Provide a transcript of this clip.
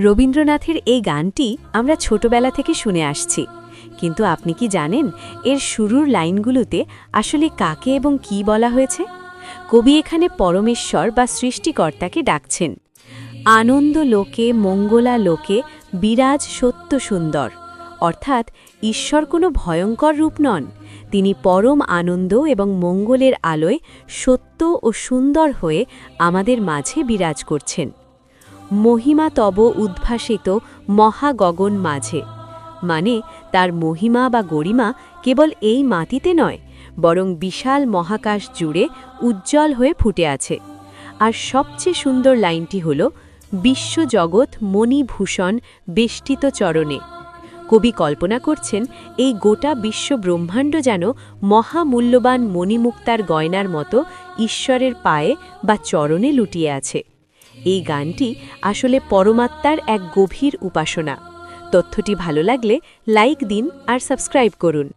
রবীন্দ্রনাথের এই গানটি আমরা ছোটবেলা থেকে শুনে আসছি, কিন্তু আপনি কি জানেন এর শুরুর লাইনগুলোতে আসলে কাকে এবং কি বলা হয়েছে? কবি এখানে পরমেশ্বর বা সৃষ্টিকর্তাকে ডাকছেন। আনন্দ লোকে মঙ্গলা লোকে বিরাজ সত্য সুন্দর, অর্থাৎ ঈশ্বর কোনো ভয়ঙ্কর রূপ নন, তিনি পরম আনন্দ এবং মঙ্গলের আলোয় সত্য ও সুন্দর হয়ে আমাদের মাঝে বিরাজ করছেন। মহিমা তব উদ্ভাসিত মহাগগন মাঝে, মানে তার মহিমা বা গরিমা কেবল এই মাটিতে নয়, বরং বিশাল মহাকাশ জুড়ে উজ্জ্বল হয়ে ফুটে আছে। আর সবচেয়ে সুন্দর লাইনটি হল বিশ্বজগৎ মণিভূষণ বেষ্টিত চরণে। কবি কল্পনা করছেন এই গোটা বিশ্ব ব্রহ্মাণ্ড যেন মহামূল্যবান মণিমুক্তার গয়নার মতো ঈশ্বরের পায়ে বা চরণে লুটিয়ে আছে। এই গানটি আসলে পরমাত্মার এক গভীর উপাসনা। তথ্যটি ভালো লাগলে লাইক দিন আর সাবস্ক্রাইব করুন।